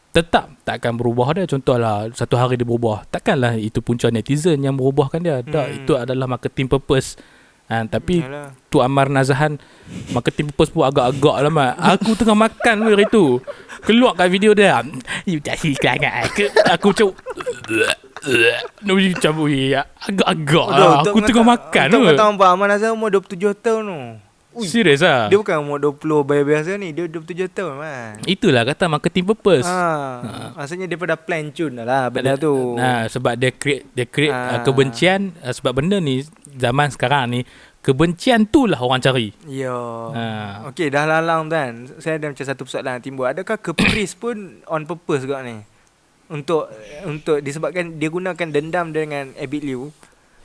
tetap takkan berubah dia. Contohlah satu hari dia berubah, takkanlah itu punca netizen yang berubahkan dia. Itu adalah marketing purpose. Tapi tu Ammar Nazahan marketing purpose pun agak-agak lah mat. Aku tengah makan hari tu, keluar kat video dia, you tak sikit sangat. Aku macam agak-agak lah. Aku tengah makan tu. Kau tahu Ammar Nazahan umur 27 tahun tu. Serius lah. Dia bukan umur 20 biasa ni, dia 27 tahun man. Itulah kata marketing purpose. Maksudnya dia dah plan tune lah benda tu. Sebab dia create kebencian. Sebab benda ni zaman sekarang ni, kebencian tu lah orang cari. Okey, dah lalang kan. Saya ada macam satu persoalan timbul. Adakah Caprice pun on purpose juga ni? Untuk disebabkan dia gunakan dendam dengan Abid Liu.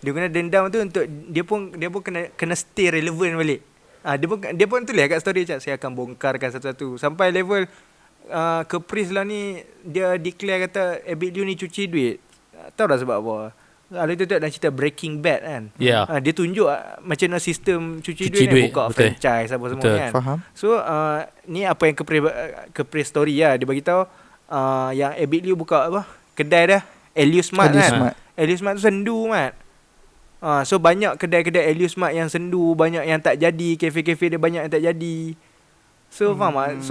Dia guna dendam tu untuk dia pun kena stay relevant balik. Dia pun tulis kat story cak, saya akan bongkarkan satu-satu sampai level Caprice lah ni dia declare kata Abid Liu ni cuci duit. Tahu dah sebab apa? Ada tu dalam cerita Breaking Bad kan. Dia tunjuk macam mana sistem cuci duit ni, buka franchise apa semua kan. Faham. So ni apa yang Caprice story lah. Dia bagi tahu yang Abid Liu buka apa? Kedai dah Elius Mart kan. Elius Mart tu sendu mat. So banyak kedai-kedai Elius Mart yang sendu, banyak yang tak jadi, kafe-kafe dia banyak yang tak jadi. So faham tak?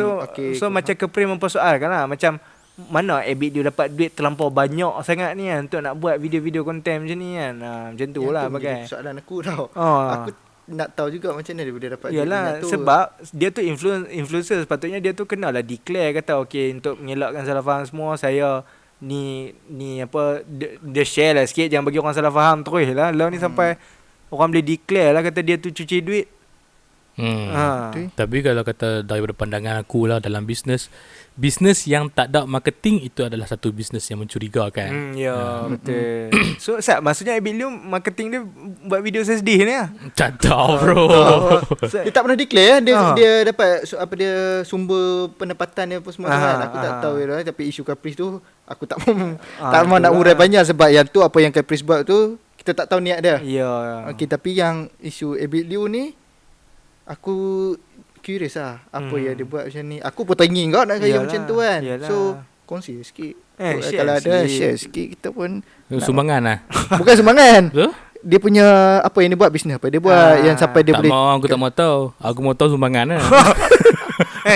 So macam Caprice mempersoalkan lah, macam mana Abid Liu dapat duit terlampau banyak sangat ni kan untuk nak buat video-video konten macam ni kan. Macam tu lah bagai soalan aku tau. Aku nak tahu juga macam mana dia boleh dapat duit tu. Sebab dia tu influencer, sepatutnya dia tu kenalah declare kata okay, untuk mengelakkan salah faham semua, saya ni apa dia share lah sikit, jangan bagi orang salah faham terus lah. Lalu ni sampai orang boleh declare lah kata dia tu cuci duit. Tapi kalau kata daripada pandangan aku lah, dalam bisnes yang tak ada marketing itu adalah satu bisnes yang mencurigakan. Betul. So maksudnya Abid Liu marketing dia buat video sedih ni lah. Tak tahu bro. Dia tak pernah declare dia dapat dia sumber pendapatan dia apa semua kan. Aku tak tahu tapi isu Caprice tu aku tak mau nak urai banyak sebab yang tu apa yang Caprice buat tu kita tak tahu niat dia. Ya. Okey, tapi yang isu Abid Liu ni aku curious lah apa yang dia buat macam ni. Aku pun teringin kau nak gaya Yalah, macam tu kan. yalah. So kongsi sikit. Share Kalau ada sikit. share sikit kita pun Sumbangan lah. bukan sumbangan. Betul? Dia punya apa yang dia buat, bisnes apa dia buat yang sampai dia Tak boleh mau, aku tak mau tahu. Aku mau tahu sumbangan lah.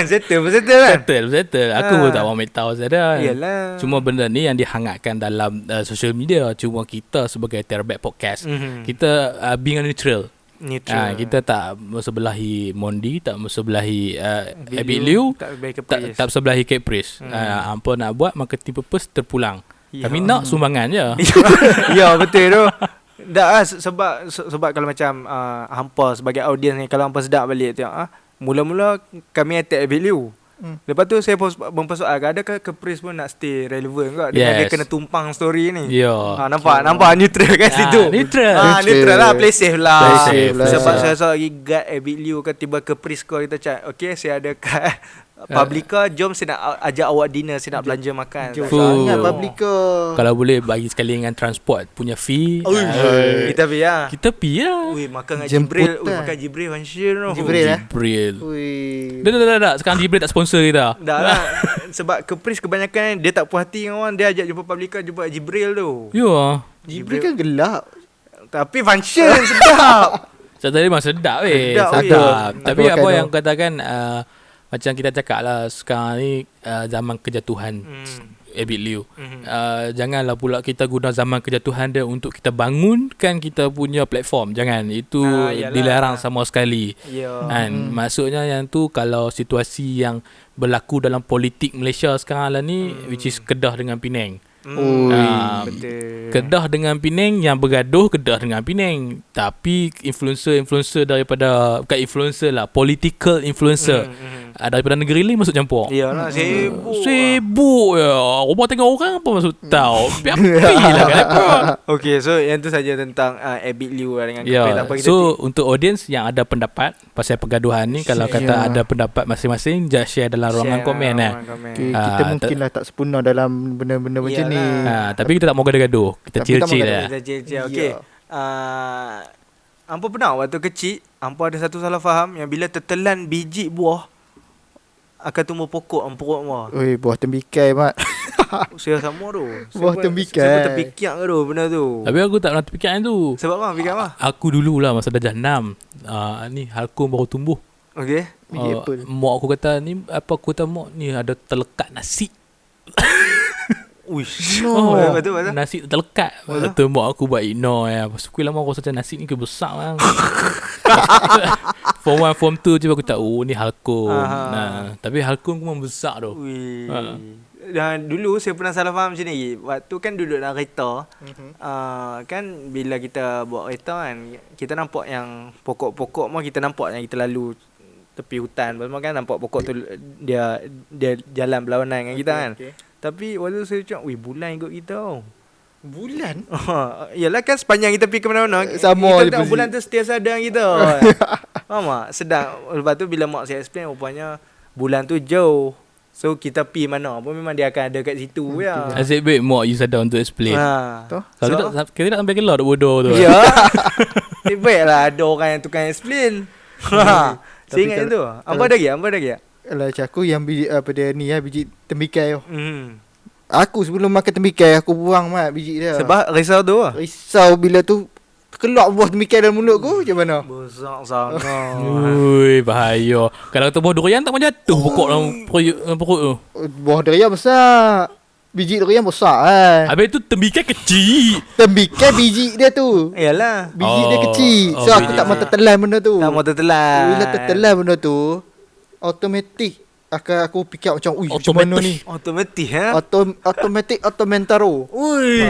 Settle kan? Settle. Aku pun tak mau tahu saja. Yalah. Cuma benda ni yang dihangatkan dalam social media. Cuma kita sebagai Terabat Podcast, kita being neutral. Neutral. Kita tak bersebelahi Mondi, tak bersebelahi Abid Liu, tak baik tak bersebelahi Caprice. Apa nak buat, marketing purpose terpulang. Ya. Kami nak sumbangan je. Ya, betul tu. Dah sebab kalau macam hampa sebagai audiens ni, kalau hampa sedap balik tengok mula-mula kami attack Abid Liu. Lepas tu saya mempersoalkan, adakah Caprice pun nak stay relevant kot dengan dia kena tumpang story ni. Ya. Nampak neutral kat situ. Neutral. Neutral lah, play safe lah. Play safe lah. Sebab saya rasa lagi guard Abid Liu kan, tiba Caprice call kita cakap, okay saya ada kat Publica, jom saya nak ajak awak dinner, saya nak belanja makan. jauh Fuh. sangat Publica. Kalau boleh bagi sekali dengan transport punya fee. Kita pergi lah. Kita pergi lah. Ui, makan dengan Jemputan. Jibril. Ui, makan Jibril Fanshir tu. Jibril Jibril. Ui. Dah. Sekarang Jibril tak sponsor kita. Dah lah. Sebab Caprice kebanyakan dia tak puas hati dengan orang, dia ajak jumpa Publica, jumpa Jibril tu. Ya. Jibril kan gelap. Tapi Fanshir sedap. Saya tadi memang sedap weh. Sedap, weh. Sedap. Tapi Aku apa makan yang kau katakan, macam kita cakap lah, sekarang ni zaman kejatuhan Abid Liu. Janganlah pula kita guna zaman kejatuhan dia untuk kita bangunkan kita punya platform. Jangan. Itu Yalah. dilarang sama sekali. Ya. Kan? Maksudnya yang tu, kalau situasi yang berlaku dalam politik Malaysia sekarang lah ni, which is Kedah dengan Penang. Betul. Kedah dengan Penang, yang bergaduh Kedah dengan Penang. Tapi influencer daripada, bukan influencer lah, political influencer daripada negeri lain masuk campur. Iyalah, sibuk. Sibuk ya. Rumah tengok orang apa masuk tahu. Piapi lah kan apa. Okay, so yang tu saja tentang Abid Liu lah dengan Caprice. Ya. Tak apa, kita So untuk audience yang ada pendapat pasal pergaduhan ni, kalau kata ada pendapat masing-masing, just share dalam ruangan komen lah. Okay, kita mungkinlah tak sempurna dalam benda-benda macam ni. Tapi kita tak mau gaduh-gaduh. Kita Tapi tak chill-chill mau lah. Kita chill-chill. Okay. Ya. Hampa pernah waktu kecil, hampa ada satu salah faham yang bila tertelan biji buah akan tumbuh pokok dalam perut hampa. Oi, buah tembikai mat. Saya sama tu. Buah tembikai. Saya pun terfikir ke tu benda tu. Tapi aku tak pernah terfikir yang tu. Sebab apa? Fikir apa? Aku dululah masa darjah 6, ni halkum baru tumbuh. Okay. Biji apple. Mak aku kata ni, apa aku kata mak ni ada terlekat nasi. Uish. No. Betul. Nasi terlekat. Lepas tu mak aku buat ignore ya. Lepas tu lama aku rasa macam nasi ni ke besar bang. Form 1, Form 2 je aku tak, oh ni halkum. Tapi halkum memang besar tu. Ui. Dan dulu saya pernah salah faham macam ni. Waktu kan duduk dalam kereta, kan bila kita bawa kereta kan, kita nampak yang pokok-pokok mah kita nampak yang kita lalu tepi hutan. Lepas tu kan nampak pokok tu dia jalan berlawanan dengan kita kan. Okay. Tapi waktu tu saya cakap, weh bulan ikut kita tau. Bulan? Yalah kan sepanjang kita pergi ke mana-mana, Sama kita tengok je. bulan tu setiasa ada dengan kita. Faham tak? Sedap. Lepas tu bila mak saya explain, rupanya bulan tu jauh. So kita pergi mana pun memang dia akan ada kat situ ya. Asyik baik mak you sadar untuk explain. Toh? Kalau kita tak sampai keluar duk bodoh tu. Ya. Baiklah ada orang yang tukang explain. Saya Tapi ingat kalau- itu. Apa ada lagi? Kalau macam aku yang biji apa dia ni biji tembikai tu. Hmm. Aku sebelum makan tembikai aku buang mat biji dia. Sebab risau tu lah. risau bila tu keluar buah tembikai dalam mulut aku macam mana? Besar sangat. Ui, bahaya. Kalau kata buah durian tak mau jatuh pokok dalam perut tu. Buah durian besar. Biji durian besar kan. Habis tu tembikai kecil. Tembikai biji dia tu. Yalah. Biji dia Oh, kecil. So aku biji tak mau tertelan benda tu. Tak mau tertelan. Bila tertelan benda tu, automatik akan aku fikir macam macam mana ni? Otomatis ha. Automatic automentaro. Ui.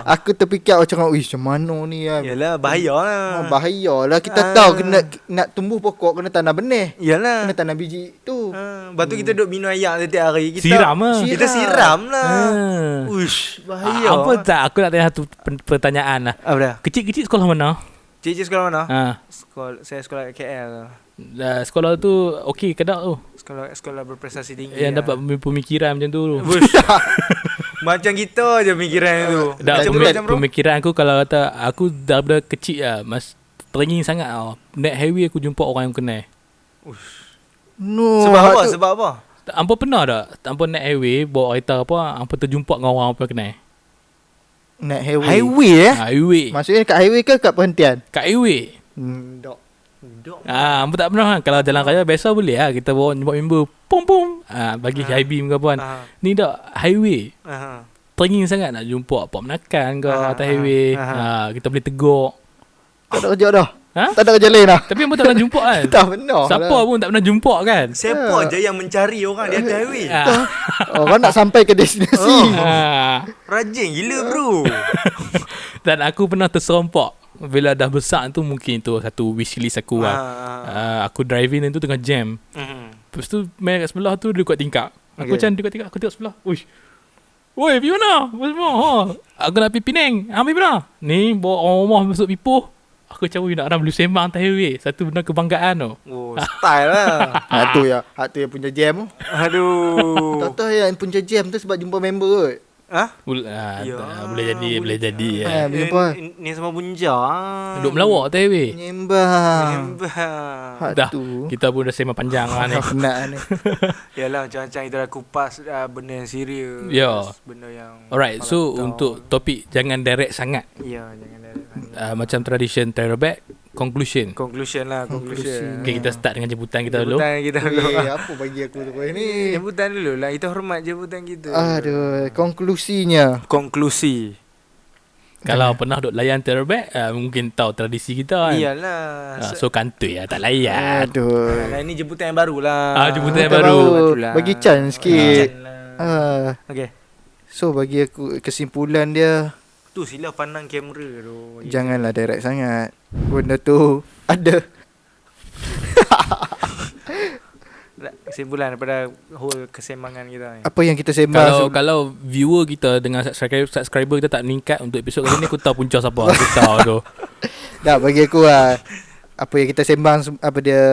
Aku terfikir macam macam mana ni kan. Yalah bahaya lah. Bahayalah kita tahu kena nak tumbuh pokok kena tanam benih. Yalah. Kena tanam biji tu. Lepas tu kita duduk minum air setiap hari. Kita Siram lah. Kita siram lah. Ah. Uish, bahaya. Apa tak? Aku nak tanya satu pertanyaan lah. Apa dah? Kecil-kecil sekolah mana? Cik sekolah mana? Saya Sekolah KL. sekolah tu okey Kedah tu. Sekolah berprestasi tinggi. Yang dapat pemikiran macam tu. Uish. Macam kita je pikiran tu. Dah Macam bro. pemikiran aku kalau kata aku daripada kecil lah, teringin sangat tau. Naik highway aku jumpa orang yang kenal. No. Sebab apa? Sebab apa? Hampa pernah tak? Hampa naik highway bawa kereta apa, hampa terjumpa dengan orang hampa kenal. Naik highway. Highway Highway. Maksudnya kat highway ke kat perhentian? Kat highway. Dok. Hampa tak pernah kan? Kalau jalan raya biasa boleh lah. Kita bawa jumpa member. Pum pum. Bagi high beam ke apa kan. Ni tak highway. Teringin sangat nak jumpa apa menakan ke atas highway. Kita boleh tegur. Tak ada kerja dah. Ha? Tak ada kerja lain dah. Tapi hampa tak pernah jumpa kan? Tak pernah. Siapa pun tak pernah jumpa kan? Siapa je yang mencari orang di atas highway? Orang nak sampai ke destinasi. Rajin gila bro. Dan aku pernah terserempak. Bila dah besar tu mungkin tu satu wishlist aku lah. Aku driving tu tengah jam. Lepas tu main kat sebelah tu dia dekat tingkap. Aku macam dekat tingkap, aku tengok sebelah. Uish. Woi, pergi mana? Apa semua? Aku nak pergi Penang. Pergi mana? Ni bawa orang rumah masuk Ipoh. Aku macam nak orang boleh sembang atas highway. Satu benda kebanggaan tu. Oh, style lah. Hak tu yang punya jam tu. Aduh. Tak tahu yang punya jam tu sebab jumpa member kot. Boleh jadi. Jumpa. Ni semua bunja. Duduk melawak atas highway. Menyembang. Hak Dah, tu. kita pun dah sembang panjang lah ni. Penat ni. Yalah macam-macam kita dah kupas benda yang serius. Ya. Benda yang Alright, so malah untuk topik jangan direct sangat. ya, jangan direct. Macam tradition throwback, conclusion. Conclusion. Okay, kita start dengan jemputan kita dulu. Jemputan kita dulu. Apa bagi aku tu ni? Jemputan dulu lah. Kita hormat jemputan kita. Aduh, konklusinya. Konklusi. Kalau pernah duk layan throwback, mungkin tahu tradisi kita kan. Iyalah. So kantoi lah tak layan. Aduh. Ini jemputan yang baru lah. Jemputan yang Kita baru. Itulah. Bagi chance sikit. Lah. Okay. So bagi aku kesimpulan dia, Tu sila pandang kamera tu. janganlah direct sangat. Benda tu ada. Kesimpulan daripada whole kesemangan kita ni. Apa yang kita sembang Kalau viewer kita dengan subscriber kita tak meningkat untuk episod kali ni, aku tahu punca siapa. Aku tahu tu. dah bagi aku lah. Apa yang kita sembang, apa dia,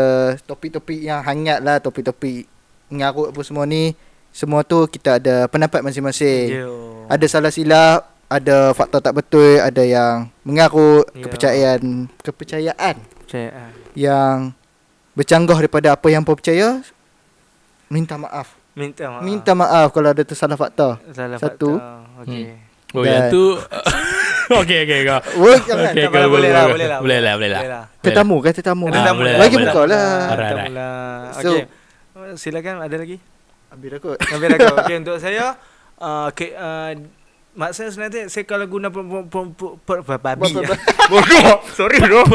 topik-topik yang hangat lah, topik-topik ngarut apa semua ni, semua tu kita ada pendapat masing-masing. Ada salah silap, ada faktor tak betul, ada yang mengarut, kepercayaan yang bercanggah daripada apa yang hampa percaya. Minta maaf. Minta maaf kalau ada tersalah fakta. Satu. Okey. Oh, yang tu okey kau. Jangan. Okay, boleh lah. Tetamu. boleh Bagi lah, buka boleh. lah. Alright. Okey. Silakan, ada lagi? Habis dah kot. Okey, untuk saya maksudnya sebenarnya saya kalau guna babi. Bodoh. Sorry bro.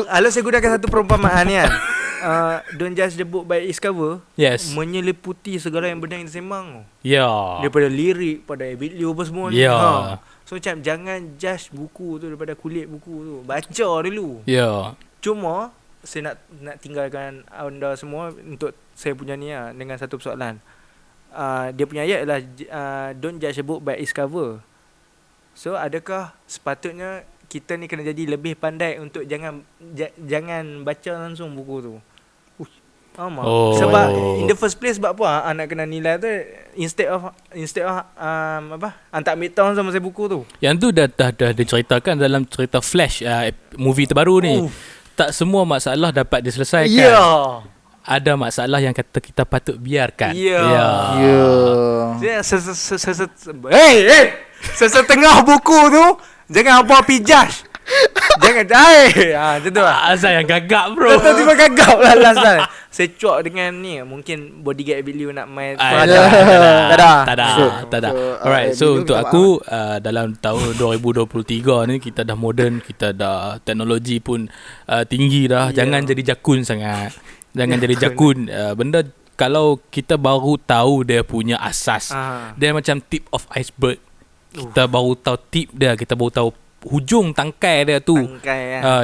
Kalau saya gunakan satu perumpamaan ni kan. Don't judge the book by its cover. Yes. Menyeliputi segala yang benda yang kita sembang. Ya. Daripada lirik, pada video apa semua ni. Ya. So macam jangan judge buku tu daripada kulit buku tu. Baca dulu. Ya. Cuma saya nak tinggalkan anda semua untuk saya punya ni lah, dengan satu persoalan. Dia punya ayat adalah don't judge a book by its cover. So adakah sepatutnya kita ni kena jadi lebih pandai untuk jangan baca langsung buku tu? Sebab in the first place sebab apa nak kena nilai tu, instead of tak ambil tahun sama saya buku tu. Yang tu dah diceritakan dalam cerita Flash, movie terbaru ni. Tak semua masalah dapat diselesaikan. Ada masalah yang kata kita patut biarkan. Sesetengah buku tu jangan apa judge. Jangan macam tu lah. Asal yang gagap bro. Tiba-tiba gagap lah last time. Saya cuak dengan ni, mungkin bodyguard Abilio nak main. Tak ada. Alright, so untuk aku dalam tahun 2023 ni kita dah moden, kita dah teknologi pun tinggi dah. Jangan jadi jakun sangat. Jangan jadi jakun. Benda kalau kita baru tahu dia punya asas, dia macam tip of iceberg. Kita baru tahu tip dia, kita baru tahu hujung tangkai dia tu.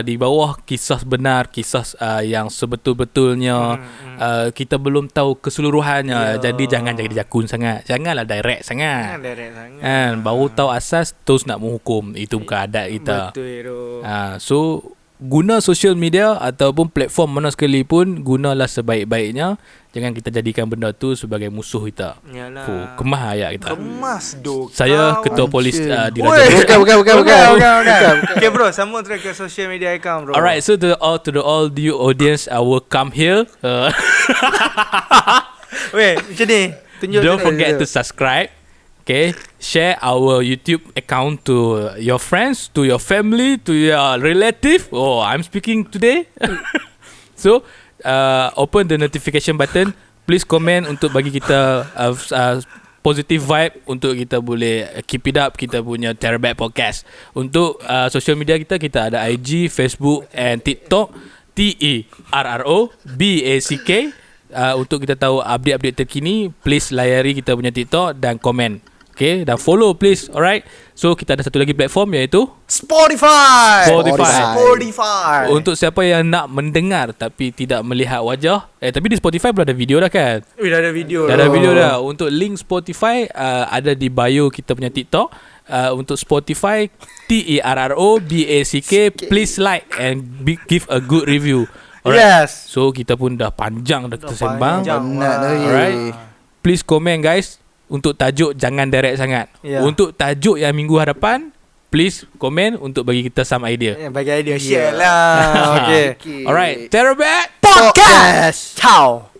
Di bawah kisah sebenar, kisah yang sebetul-betulnya. Kita belum tahu keseluruhannya. Jadi jangan jadi jakun sangat. Janganlah direct sangat. Baru tahu asas terus nak menghukum. Itu bukan adat kita. Betul. So guna social media ataupun platform mana sekali pun, gunalah sebaik-baiknya. Jangan kita jadikan benda tu sebagai musuh kita. Yalah. Kemah ayat kita. Kemas do. Saya ketua polis di Raja. Bukan. Okay bro, sambung terus ke social media account bro. Alright, so to the all due audience, I will come here. Weh, macam ni. Tunjuk Don't tunjuk. forget to subscribe. Okay, share our YouTube account to your friends, to your family, to your relative. Oh, I'm speaking today. So, open the notification button. Please comment untuk bagi kita positive vibe untuk kita boleh keep it up kita punya Teraback Podcast. Untuk social media kita ada IG, Facebook and TikTok. TERROBACK. Untuk kita tahu update-update terkini, please layari kita punya TikTok dan komen. Okay, dan follow please. Alright. So kita ada satu lagi platform iaitu Spotify. Untuk siapa yang nak mendengar tapi tidak melihat wajah, tapi di Spotify pun ada video dah kan? Dah ada video. Dah ada video dah. Untuk link Spotify ada di bio kita punya TikTok. Untuk Spotify TERROBACK, please like and give a good review. Alright. Yes. So kita pun dah panjang dah kita sembang. Penat dah. Alright. Please comment guys. Untuk tajuk jangan direct sangat. Untuk tajuk yang minggu hadapan, please komen untuk bagi kita some idea. Bagi idea share lah. Okay. Alright, Teraback Podcast. Ciao.